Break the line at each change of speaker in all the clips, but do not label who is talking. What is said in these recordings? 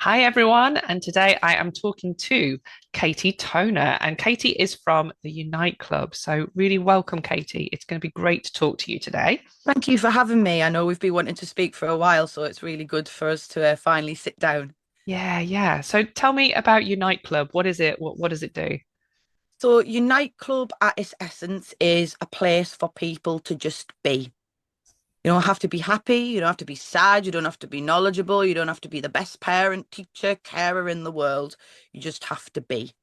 Hi, everyone. And today I am talking to Katie Toner. And Katie is from the Unite Club. So, really welcome, Katie. It's going to be great to talk to you today.
Thank you for having me. I know we've been wanting to speak for a while, so it's really good for us to finally sit down.
Yeah, yeah. So, tell me about Unite Club. What is it? What does it do?
So, Unite Club at its essence is a place for people to just be. You don't have to be happy, you don't have to be sad, you don't have to be knowledgeable, you don't have to be the best parent, teacher, carer in the world. You just have to be.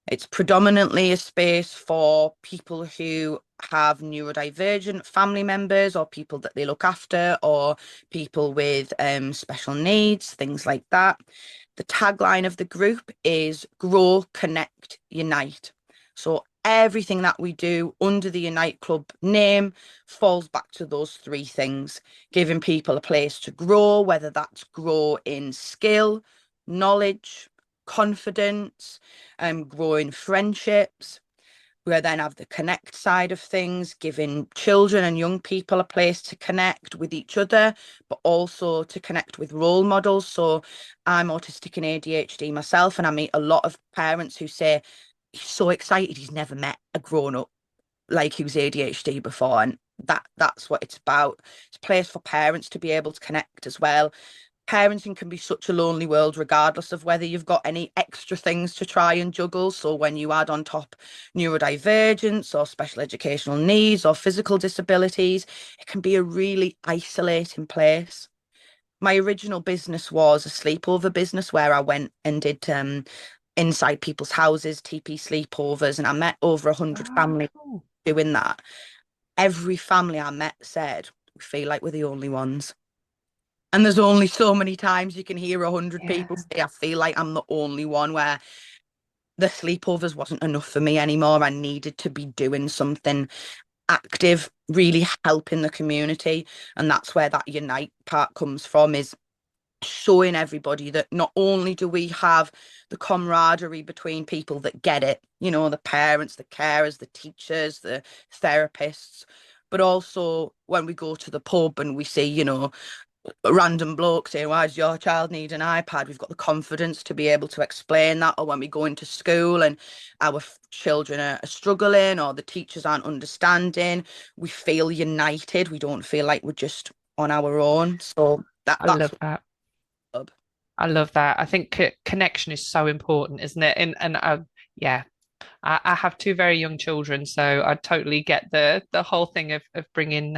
It's predominantly a space for people who have neurodivergent family members or people that they look after or people with special needs, things like that. The tagline of the group is Grow, Connect, Unite. So everything that we do under the Unite Club name falls back to those three things, giving people a place to grow, whether that's grow in skill, knowledge, confidence, growing friendships. We then have the connect side of things, giving children and young people a place to connect with each other, but also to connect with role models. So I'm autistic and ADHD myself, and I meet a lot of parents who say he's so excited he's never met a grown up like who's ADHD before. And that's what it's about. It's a place for parents to be able to connect as well. Parenting can be such a lonely world, regardless of whether you've got any extra things to try and juggle. So, when you add on top neurodivergence or special educational needs or physical disabilities, it can be a really isolating place. My original business was a sleepover business where I went and did inside people's houses, TP sleepovers, and I met over 100
Oh,
families
cool.
doing that. Every family I met said, we feel like we're the only ones. And there's only so many times you can hear 100 people
Yeah.
say, I feel like I'm the only one, where the sleepovers wasn't enough for me anymore. I needed to be doing something active, really helping the community. And that's where that Unite part comes from, is showing everybody that not only do we have the camaraderie between people that get it, the parents, the carers, the teachers, the therapists, but also when we go to the pub and we see, a random bloke saying, why does your child need an iPad? We've got the confidence to be able to explain that. Or when we go into school and our children are struggling or the teachers aren't understanding, we feel united. We don't feel like we're just on our own. So
I
that's
love that.
what.
I love that. I think connection is so important, isn't it? And yeah, I have two very young children, so I totally get the whole thing of bringing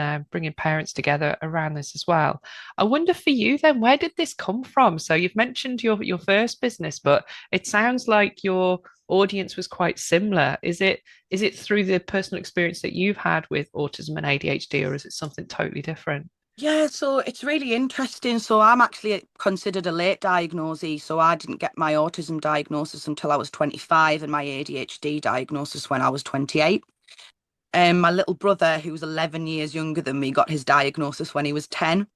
parents together around this as well. I wonder for you then, where did this come from? So you've mentioned your first business, but it sounds like your audience was quite similar. Is it through the personal experience that you've had with autism and ADHD, or is it something totally different?
Yeah, so it's really interesting. So I'm actually considered a late diagnosee. So I didn't get my autism diagnosis until I was 25 and my ADHD diagnosis when I was 28. My little brother, who was 11 years younger than me, got his diagnosis when he was 10.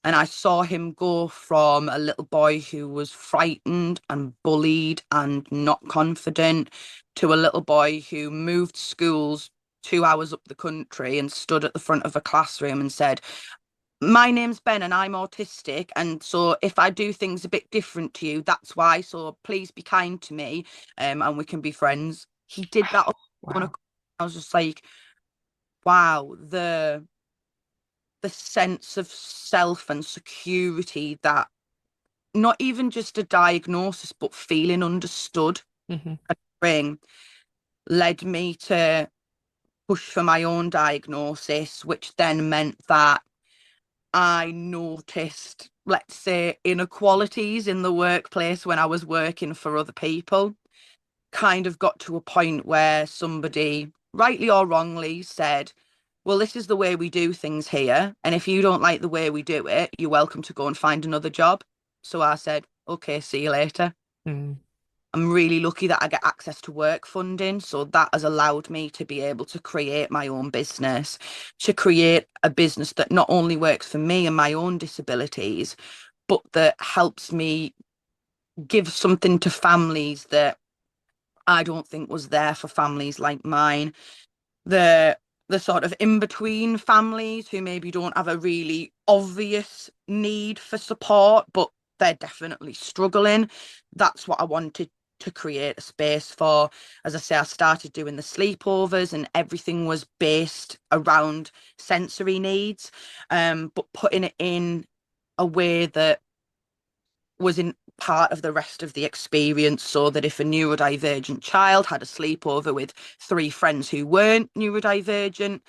And I saw him go from a little boy who was frightened and bullied and not confident to a little boy who moved schools 2 hours up the country and stood at the front of a classroom and said, my name's Ben and I'm autistic. And so if I do things a bit different to you, that's why. So please be kind to me, and we can be friends. He did that.
Wow.
I was just like, wow, the sense of self and security that not even just a diagnosis, but feeling understood
Hmm.
and bring led me to push for my own diagnosis, which then meant that I noticed, let's say, inequalities in the workplace when I was working for other people. Kind of got to a point where somebody, rightly or wrongly, said, well, this is the way we do things here. And if you don't like the way we do it, you're welcome to go and find another job. So I said, okay, see you later.
Mm.
I'm really lucky that I get access to work funding. So that has allowed me to be able to create my own business, to create a business that not only works for me and my own disabilities, but that helps me give something to families that I don't think was there for families like mine. The the sort of in between families who maybe don't have a really obvious need for support, but they're definitely struggling. That's what I wanted to create a space for. As I say, I started doing the sleepovers and everything was based around sensory needs, but putting it in a way that was in part of the rest of the experience, so that if a neurodivergent child had a sleepover with three friends who weren't neurodivergent,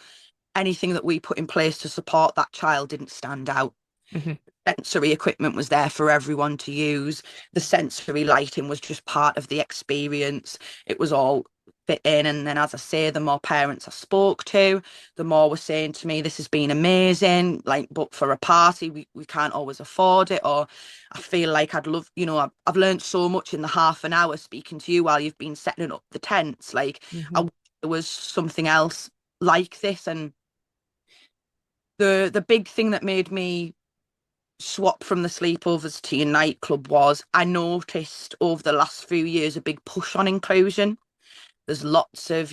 anything that we put in place to support that child didn't stand out.
Hmm.
Sensory equipment was there for everyone to use. The sensory lighting was just part of the experience. It was all fit in. And then, as I say, the more parents I spoke to, the more were saying to me, this has been amazing. Like, but for a party, we can't always afford it. Or I feel like I'd love, I've learned so much in the half an hour speaking to you while you've been setting up the tents. Like, I
Hmm.
wish there was something else like this. And the big thing that made me swap from the sleepovers to your nightclub was I noticed over the last few years a big push on inclusion. There's lots of,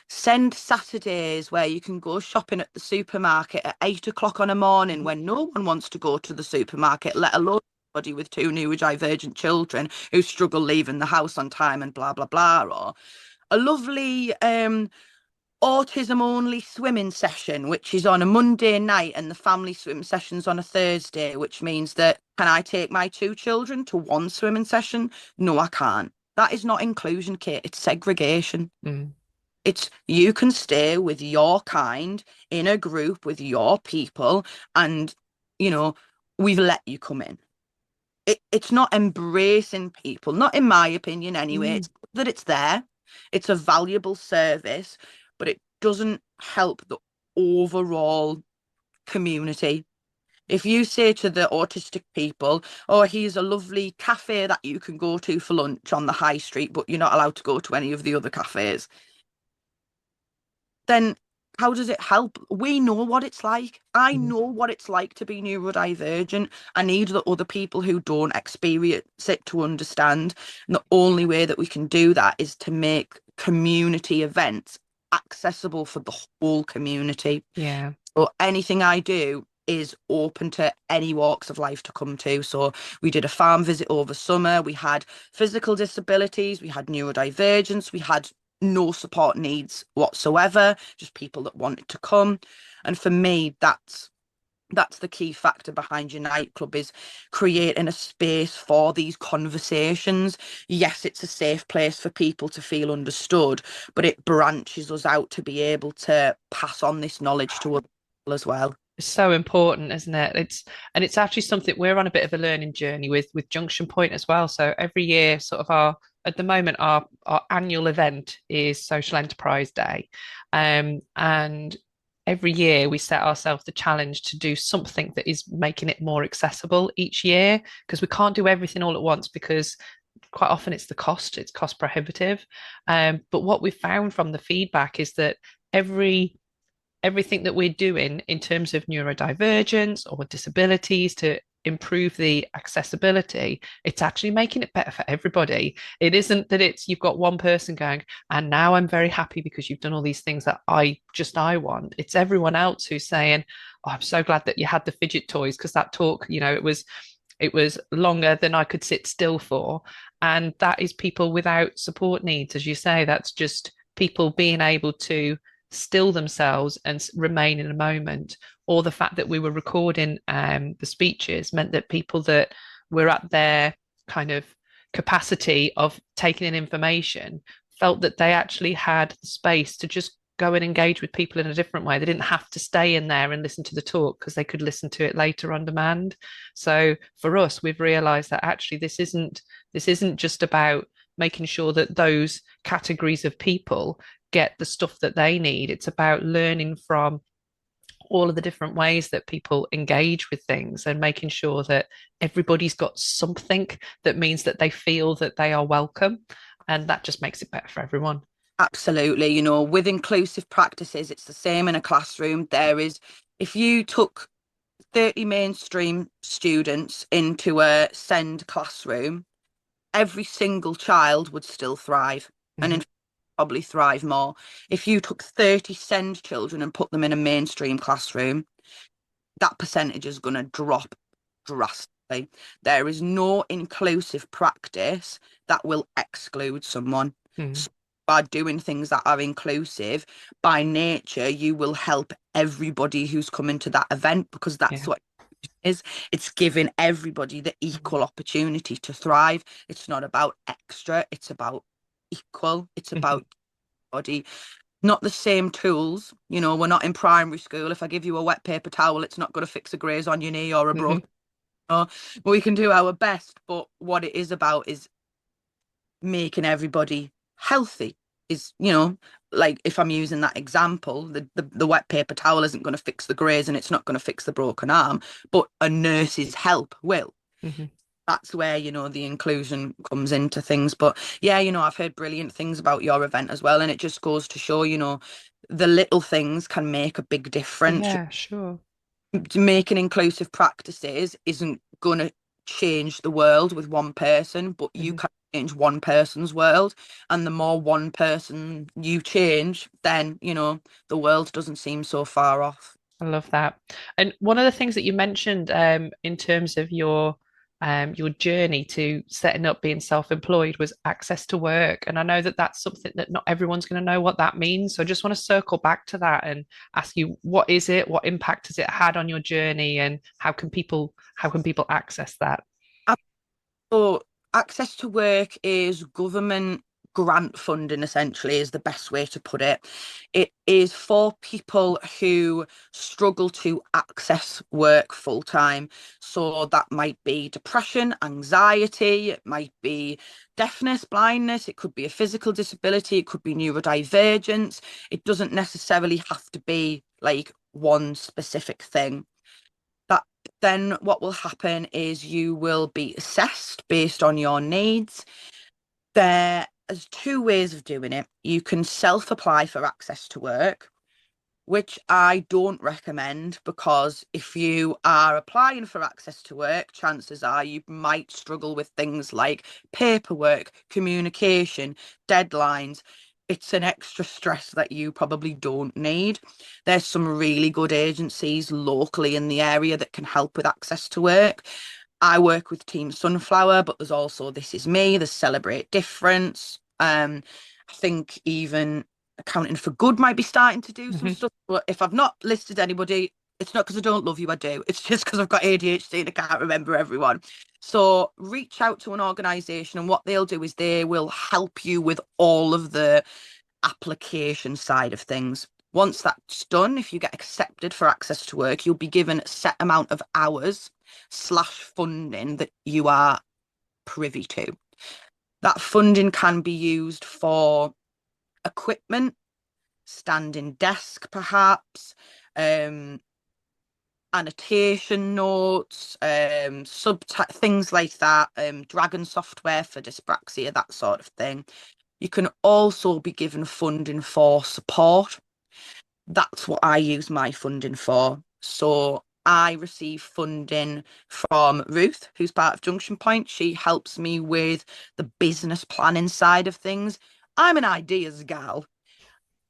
send Saturdays where you can go shopping at the supermarket at 8 o'clock on a morning when no one wants to go to the supermarket, let alone somebody with two neurodivergent children who struggle leaving the house on time and blah, blah, blah. Or a lovely autism only swimming session, which is on a Monday night, and the family swim session's on a Thursday, which means that can I take my two children to one swimming session? No, I can't. That is not inclusion, Kate. It's segregation.
Mm.
It's you can stay with your kind in a group with your people, and you know, we've let you come in. It's not embracing people, not in my opinion anyway.
Mm.
It's good that it's there. It's a valuable service, but it doesn't help the overall community. If you say to the autistic people, oh, here's a lovely cafe that you can go to for lunch on the high street, but you're not allowed to go to any of the other cafes, then how does it help? We know what it's like. I
Mm.
know what it's like to be neurodivergent. I need the other people who don't experience it to understand. And the only way that we can do that is to make community events accessible for the whole community.
Yeah.
So anything I do is open to any walks of life to come to. So we did a farm visit over summer. We had physical disabilities, we had neurodivergence, we had no support needs whatsoever, just people that wanted to come. And for me, that's the key factor behind your nightclub, is creating a space for these conversations. Yes, it's a safe place for people to feel understood, but it branches us out to be able to pass on this knowledge to other people as well.
It's so important, isn't it? It's actually something we're on a bit of a learning journey with Junction Point as well. So every year, sort of our at the moment our annual event is Social Enterprise Day, and every year we set ourselves the challenge to do something that is making it more accessible each year, because we can't do everything all at once because quite often it's cost prohibitive. But what we found from the feedback is that everything that we're doing in terms of neurodivergence or disabilities to improve the accessibility, it's actually making it better for everybody. It isn't that it's you've got one person going, and now I'm very happy because you've done all these things that I want. It's everyone else who's saying, oh, I'm so glad that you had the fidget toys, because that talk, it was longer than I could sit still for. And that is people without support needs, as you say. That's just people being able to still themselves and remain in a moment. Or the fact that we were recording the speeches meant that people that were at their kind of capacity of taking in information felt that they actually had the space to just go and engage with people in a different way. They didn't have to stay in there and listen to the talk because they could listen to it later on demand. So for us, we've realized that actually this isn't just about making sure that those categories of people get the stuff that they need. It's about learning from all of the different ways that people engage with things and making sure that everybody's got something that means that they feel that they are welcome. And that just makes it better for everyone.
Absolutely. With inclusive practices, it's the same in a classroom. If you took 30 mainstream students into a SEND classroom, every single child would still thrive. And
Mm-hmm.
in probably thrive more. If you took 30 SEND children and put them in a mainstream classroom, that percentage is going to drop drastically. there is no inclusive practice that will exclude someone.
Mm.
So by doing things that are inclusive, by nature, you will help everybody who's coming to that event because that's
Yeah.
what it is. It's giving everybody the equal opportunity to thrive. It's not about extra, it's about equal. It's
Mhm.
about body, not the same tools. You know, we're not in primary school. If I give you a wet paper towel, it's not going to fix a graze on your knee or a
Mhm.
broken. We can do our best, but what it is about is making everybody healthy. Is, you know, like if I'm using that example, the wet paper towel isn't going to fix the graze and it's not going to fix the broken arm, but a nurse's help will.
Mhm.
That's where, you know, the inclusion comes into things. But yeah, you know, I've heard brilliant things about your event as well. And it just goes to show, you know, the little things can make a big difference.
Yeah, sure.
Making inclusive practices isn't going to change the world with one person, but you
Mhm.
can change one person's world. And the more one person you change, then, you know, the world doesn't seem so far off.
I love that. And one of the things that you mentioned in terms of your journey to setting up being self-employed was access to work. And I know that that's something that not everyone's going to know what that means. So I just want to circle back to that and ask you, what is it? What impact has it had on your journey, and how can people access that?
So access to work is government grant funding, essentially, is the best way to put it. It is for people who struggle to access work full time. So that might be depression, anxiety, it might be deafness, blindness, it could be a physical disability, it could be neurodivergence. It doesn't necessarily have to be like one specific thing. That then what will happen is you will be assessed based on your needs. There's two ways of doing it. You can self-apply for access to work, which I don't recommend because if you are applying for access to work, chances are you might struggle with things like paperwork, communication, deadlines. It's an extra stress that you probably don't need. There's some really good agencies locally in the area that can help with access to work. I work with Team Sunflower, but there's also This Is Me, there's Celebrate Difference. I think even Accounting for Good might be starting to do some
Hmm.
stuff. But if I've not listed anybody, it's not because I don't love you, I do. It's just because I've got ADHD and I can't remember everyone. So reach out to an organisation, and what they'll do is they will help you with all of the application side of things. Once that's done, if you get accepted for access to work, you'll be given a set amount of hours slash funding that you are privy to. That funding can be used for equipment, standing desk, perhaps, um, annotation notes, things like that, Dragon software for dyspraxia, that sort of thing. You can also be given funding for support. That's what I use my funding for. So I receive funding from Ruth, who's part of Junction Point. She helps me with the business planning side of things. I'm an ideas gal.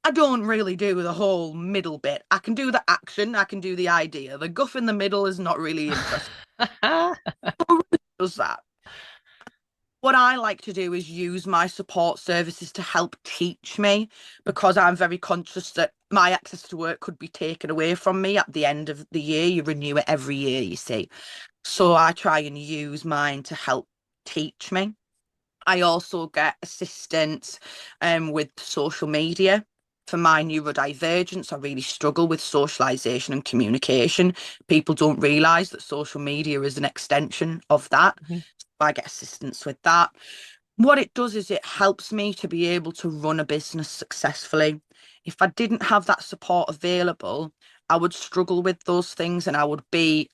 I don't really do the whole middle bit. I can do the action, I can do the idea. The guff in the middle is not really interesting. Does that? What I like to do is use my support services to help teach me because I'm very conscious that my access to work could be taken away from me at the end of the year. You renew it every year, you see. So I try and use mine to help teach me. I also get assistance with social media. For my neurodivergence, I really struggle with socialization and communication. People don't realize that social media is an extension of that.
Mhm.
I get assistance with that. What it does is it helps me to be able to run a business successfully. If I didn't have that support available, I would struggle with those things and I would be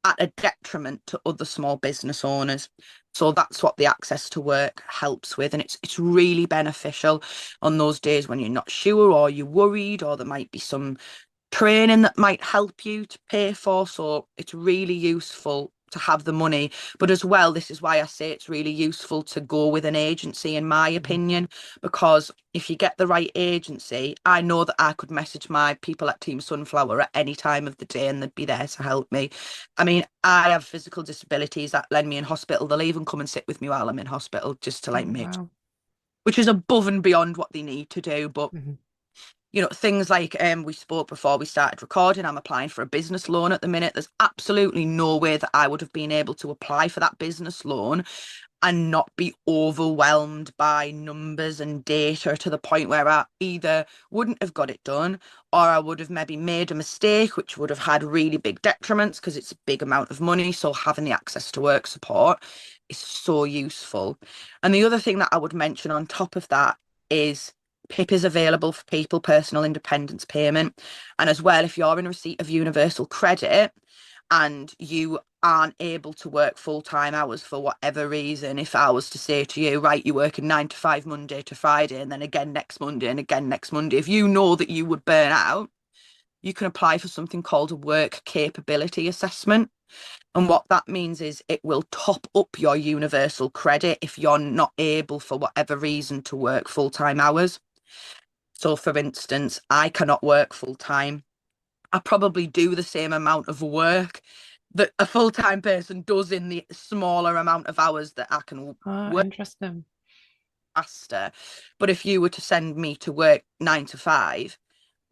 at a detriment to other small business owners. So that's what the access to work helps with. And it's really beneficial on those days when you're not sure or you're worried or there might be some training that might help you to pay for. So it's really useful to have the money. But as well, this is why I say it's really useful to go with an agency, in my
Mhm.
opinion, because if you get the right agency, I know that I could message my people at Team Sunflower at any time of the day and they'd be there to help me. I mean, I have physical disabilities that land me in hospital. They'll even come and sit with me while I'm in hospital just to like
Oh,
make,
wow.
which is above and beyond what they need to do. But
Mhm.
things like we spoke before we started recording, I'm applying for a business loan at the minute. There's absolutely no way that I would have been able to apply for that business loan and not be overwhelmed by numbers and data to the point where I either wouldn't have got it done or I would have maybe made a mistake, which would have had really big detriments because it's a big amount of money. So having the access to work support is so useful. And the other thing that I would mention on top of that is PIP is available for people, personal independence payment. And as well, if you're in receipt of universal credit, and you aren't able to work full-time hours for whatever reason, if I was to say to you, right, you're working 9 to 5 Monday to Friday and then again next Monday and again next Monday, if you know that you would burn out, you can apply for something called a work capability assessment. And what that means is it will top up your universal credit if you're not able for whatever reason to work full-time hours. So for instance, I cannot work full-time. I probably do the same amount of work that a full-time person does in the smaller amount of hours that I can
Oh,
work
interesting.
faster. But if you were to send me to work 9 to 5,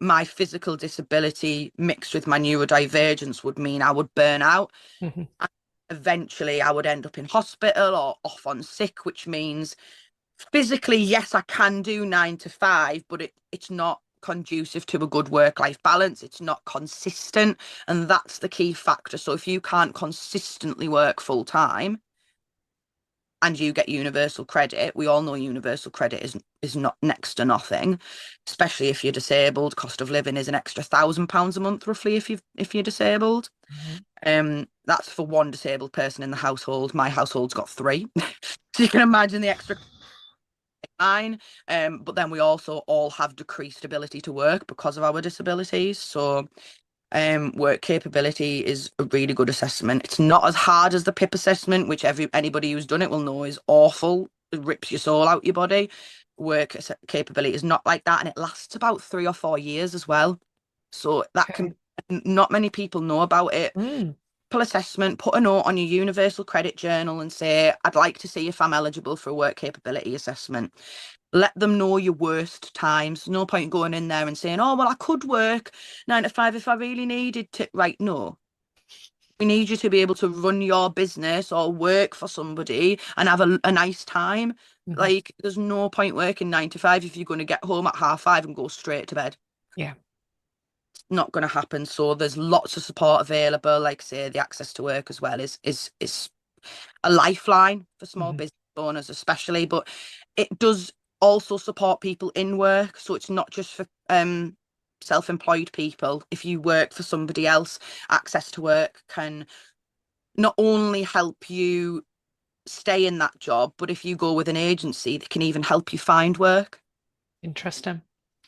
my physical disability mixed with my neurodivergence would mean I would burn out.
Mhm.
And eventually, I would end up in hospital or off on sick, which means physically, yes, I can do 9 to 5, but it's not conducive to a good work-life balance. It's not consistent, and that's the key factor. So if you can't consistently work full time and you get universal credit, we all know universal credit is not next to nothing, especially if you're disabled. Cost of living is an extra £1,000 a month, roughly, if you're disabled.
Right.
That's for one disabled person in the household. My household's got three. So you can imagine the extra mine. But then we also all have decreased ability to work because of our disabilities. So work capability is a really good assessment. It's not as hard as the PIP assessment, which anybody who's done it will know is awful. It rips your soul out your body. Capability is not like that, and it lasts about 3 or 4 years as well. So that can
Okay.
not many people know about it.
Mm.
Assessment, put a note on your universal credit journal and say, I'd like to see if I'm eligible for a work capability assessment. Let them know your worst times. No point going in there and saying, oh, well, I could work 9 to 5 if I really needed to. Right, no. We need you to be able to run your business or work for somebody and have a nice time.
Mhm.
Like, there's no point working 9 to 5 if you're going to get home at 5:30 and go straight to bed.
Yeah.
Not going to happen. So there's lots of support available. Like say, the access to work as well is a lifeline for small
Mhm.
business owners, especially. But it does also support people in work. So it's not just for self-employed people. If you work for somebody else, access to work can not only help you stay in that job, but if you go with an agency, they can even help you find work.
Interesting.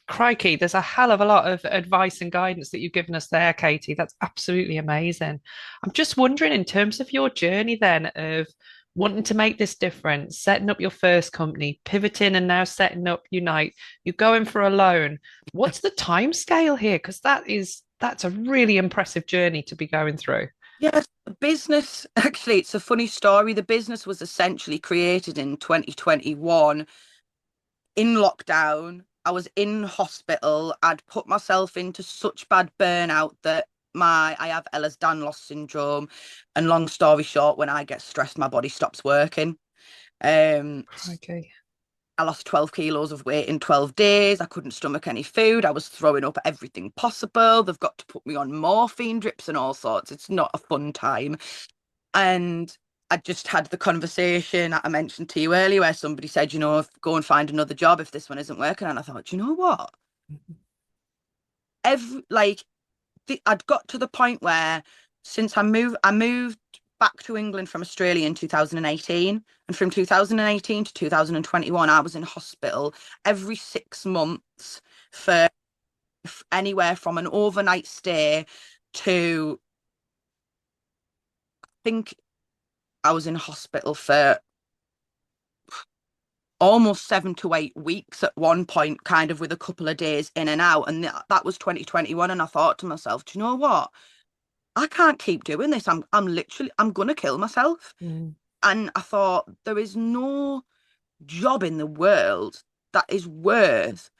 Crikey, there's a hell of a lot of advice and guidance that you've given us there, Katie. That's absolutely amazing. I'm just wondering, in terms of your journey then of wanting to make this difference, setting up your first company, pivoting and now setting up Unite, you're going for a loan. What's the time scale here? Because that's a really impressive journey to be going through.
Yes, the business, actually, it's a funny story. The business was essentially created in 2021 in lockdown. I was in hospital. I'd put myself into such bad burnout that I have Ehlers-Danlos syndrome. And long story short, when I get stressed, my body stops working. Um,
Crikey.
I lost 12 kilos of weight in 12 days. I couldn't stomach any food. I was throwing up everything possible. They've got to put me on morphine drips and all sorts. It's not a fun time. And I just had the conversation that I mentioned to you earlier where somebody said, go and find another job if this one isn't working. And I thought, you know what?
Mhm.
Like I'd got to the point where since I moved back to England from Australia in 2018. And from 2018 to 2021, I was in hospital every 6 months for anywhere from an overnight stay to, I think, I was in hospital for almost 7 to 8 weeks at one point, kind of with a couple of days in and out. And that was 2021. And I thought to myself, do you know what? I can't keep doing this. I'm gonna kill myself.
Mm.
And I thought there is no job in the world that is worth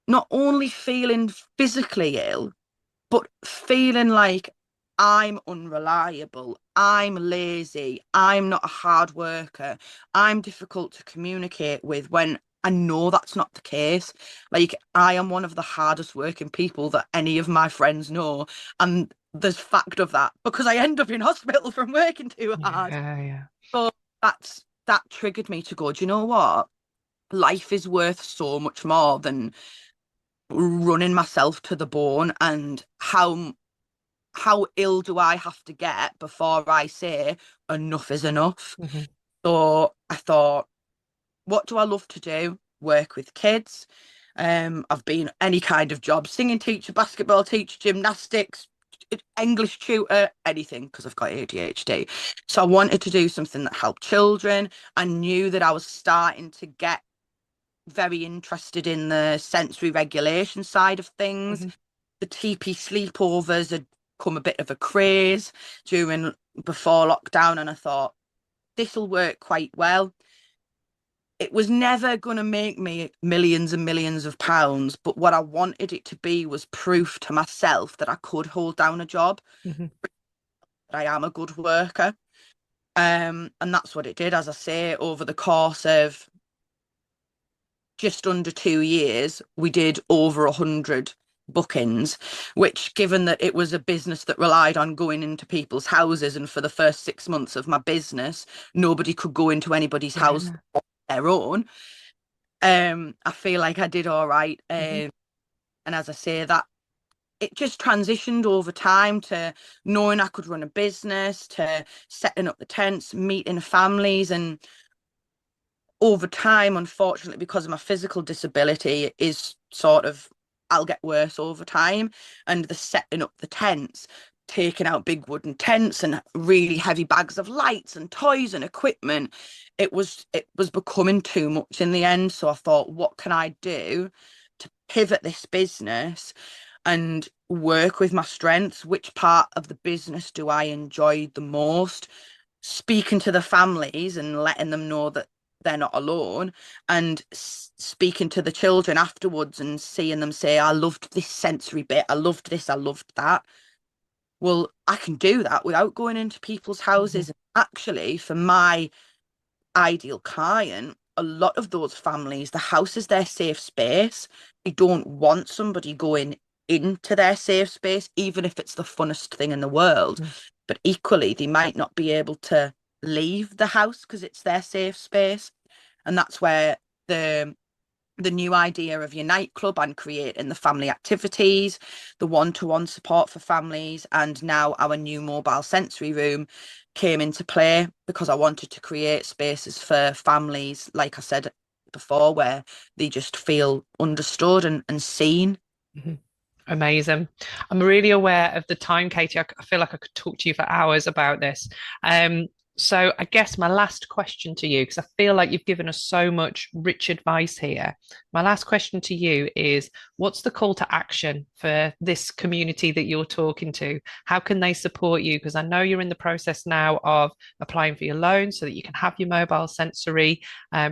not only feeling physically ill, but feeling like I'm unreliable, I'm lazy, I'm not a hard worker, I'm difficult to communicate with when I know that's not the case. Like, I am one of the hardest working people that any of my friends know. And there's fact of that because I end up in hospital from working too hard.
Yeah, yeah.
So that triggered me to go, do you know what? Life is worth so much more than running myself to the bone. And how ill do I have to get before I say enough is enough?
Hmm.
So I thought, what do I love to do? Work with kids. I've been any kind of job, singing teacher, basketball teacher, gymnastics, English tutor, anything, because I've got ADHD. So I wanted to do something that helped children. I knew that I was starting to get very interested in the sensory regulation side of things.
Hmm.
The TP sleepovers had come a bit of a craze during before lockdown, and I thought this will work quite well. It was never going to make me millions and millions of pounds, but what I wanted it to be was proof to myself that I could hold down a job,
Hmm.
that I am a good worker. And that's what it did, as I say, over the course of just under 2 years, we did over 100 bookings, which, given that it was a business that relied on going into people's houses, and for the first 6 months of my business, nobody could go into anybody's house
Yeah.
on their own. I feel like I did all right.
Hmm.
And as I say, that it just transitioned over time to knowing I could run a business, to setting up the tents, meeting families. And over time, unfortunately, because of my physical disability, is sort of, I'll get worse over time. And the setting up the tents, taking out big wooden tents and really heavy bags of lights and toys and equipment, it was becoming too much in the end. So I thought, what can I do to pivot this business and work with my strengths? Which part of the business do I enjoy the most? Speaking to the families and letting them know that they're not alone, and speaking to the children afterwards and seeing them say, I loved this sensory bit, I loved this, I loved that. Well, I can do that without going into people's
Hmm.
houses. Actually, for my ideal client, a lot of those families, the house is their safe space. They don't want somebody going into their safe space, even if it's the funnest thing in the world. But equally, they might not be able to leave the house because it's their safe space. And that's where the the new idea of your nightclub and creating the family activities, the one-to-one support for families, and now our new mobile sensory room came into play because I wanted to create spaces for families, like I said before, where they just feel understood and seen.
Hmm. Amazing. I'm really aware of the time, Katie. I feel like I could talk to you for hours about this. Um, so I guess my last question to you, because I feel like you've given us so much rich advice here. My last question to you is, what's the call to action for this community that you're talking to? How can they support you? Because I know you're in the process now of applying for your loan so that you can have your mobile sensory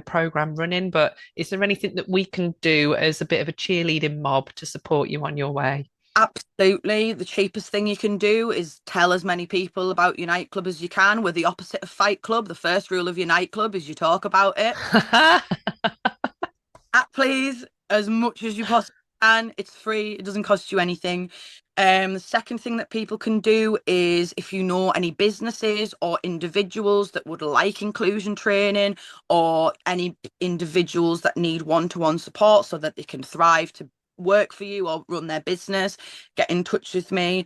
program running. But is there anything that we can do as a bit of a cheerleading mob to support you on your way?
Absolutely. The cheapest thing you can do is tell as many people about your nightclub as you can. We're the opposite of Fight Club. The first rule of your nightclub is you talk about it. Please, as much as you possibly can. It's free. It doesn't cost you anything. The second thing that people can do is, if you know any businesses or individuals that would like inclusion training, or any individuals that need one-to-one support so that they can thrive to work for you or run their business, get in touch with me.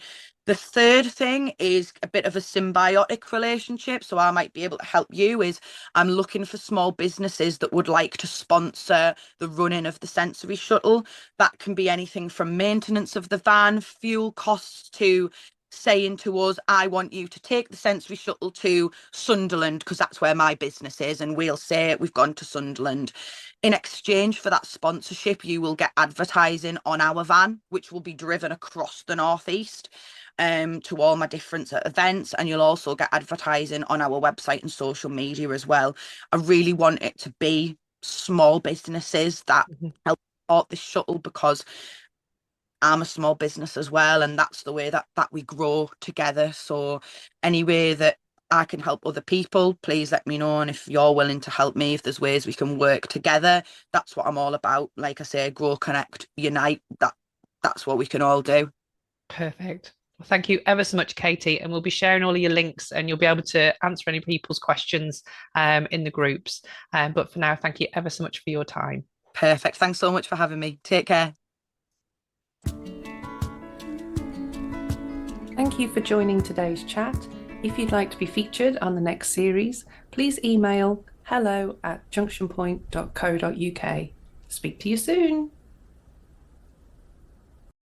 The third thing is a bit of a symbiotic relationship. So I might be able to help you is, I'm looking for small businesses that would like to sponsor the running of the sensory shuttle. That can be anything from maintenance of the van, fuel costs, to saying to us, I want you to take the sensory shuttle to Sunderland because that's where my business is. And we'll say we've gone to Sunderland. In exchange for that sponsorship, you will get advertising on our van, which will be driven across the Northeast to all my different events. And you'll also get advertising on our website and social media as well. I really want it to be small businesses that help support this shuttle because I'm a small business as well, and that's the way that we grow together. So any way that I can help other people, please let me know. And if you're willing to help me, if there's ways we can work together, that's what I'm all about. Like I say, grow, connect, unite. That's what we can all do.
Perfect. Well, thank you ever so much, Katie. And we'll be sharing all of your links and you'll be able to answer any people's questions in the groups. But for now, thank you ever so much for your time.
Perfect. Thanks so much for having me. Take care.
Thank you for joining today's chat. If you'd like to be featured on the next series, please email hello@junctionpoint.co.uk. Speak to you soon.